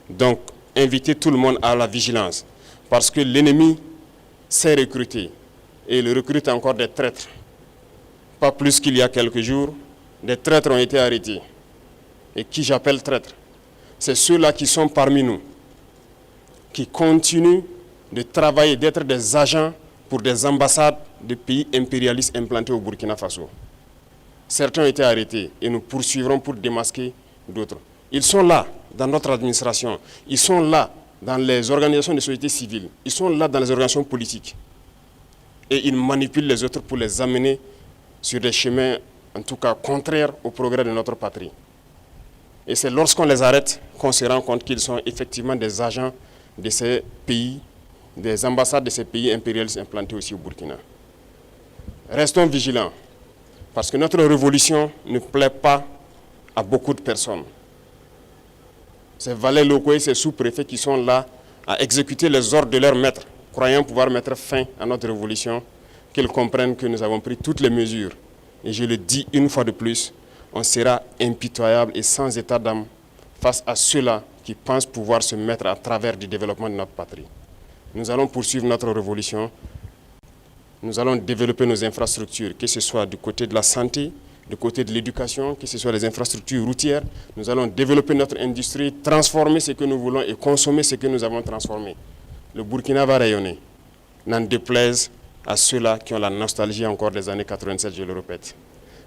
Donc, inviter tout le monde à la vigilance, parce que l'ennemi sait recruter, et il recrute encore des traîtres. Pas plus qu'il y a quelques jours, des traîtres ont été arrêtés. Et qui j'appelle traîtres? C'est ceux-là qui sont parmi nous, qui continuent de travailler, d'être des agents pour des ambassades de pays impérialistes implantés au Burkina Faso. Certains ont été arrêtés et nous poursuivrons pour démasquer d'autres. Ils sont là dans notre administration, ils sont là dans les organisations de société civile, ils sont là dans les organisations politiques. Et ils manipulent les autres pour les amener sur des chemins, en tout cas contraires au progrès de notre patrie. Et c'est lorsqu'on les arrête qu'on se rend compte qu'ils sont effectivement des agents de ces pays, des ambassades de ces pays impérialistes implantés aussi au Burkina. Restons vigilants, parce que notre révolution ne plaît pas à beaucoup de personnes. Ces valets locaux et ces sous-préfets qui sont là à exécuter les ordres de leurs maîtres, croyant pouvoir mettre fin à notre révolution, qu'ils comprennent que nous avons pris toutes les mesures. Et je le dis une fois de plus, on sera impitoyable et sans état d'âme face à ceux-là qui pensent pouvoir se mettre à travers du développement de notre patrie. Nous allons poursuivre notre révolution. Nous allons développer nos infrastructures, que ce soit du côté de la santé, du côté de l'éducation, que ce soit les infrastructures routières. Nous allons développer notre industrie, transformer ce que nous voulons et consommer ce que nous avons transformé. Le Burkina va rayonner, n'en déplaise à ceux-là qui ont la nostalgie encore des années 87, je le répète.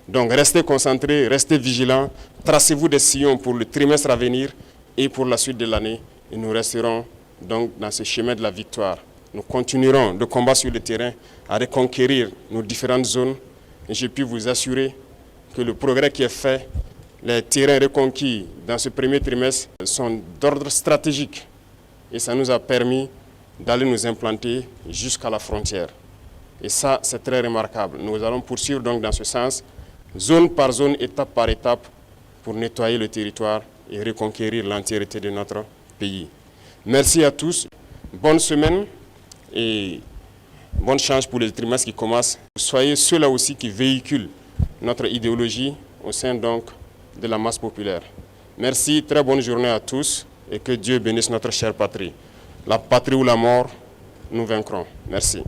Donc restez concentrés, restez vigilants, tracez-vous des sillons pour le trimestre à venir et pour la suite de l'année. Et nous resterons donc dans ce chemin de la victoire. Nous continuerons de combattre sur le terrain à reconquérir nos différentes zones. Et je puis vous assurer que le progrès qui est fait, les terrains reconquis dans ce premier trimestre sont d'ordre stratégique. Et ça nous a permis d'aller nous implanter jusqu'à la frontière. Et ça, c'est très remarquable. Nous allons poursuivre donc dans ce sens, zone par zone, étape par étape, pour nettoyer le territoire et reconquérir l'entièreté de notre pays. Merci à tous. Bonne semaine et bonne chance pour les trimestres qui commencent. Soyez ceux-là aussi qui véhiculent notre idéologie au sein donc de la masse populaire. Merci, très bonne journée à tous et que Dieu bénisse notre chère patrie. La patrie ou la mort, nous vaincrons. Merci.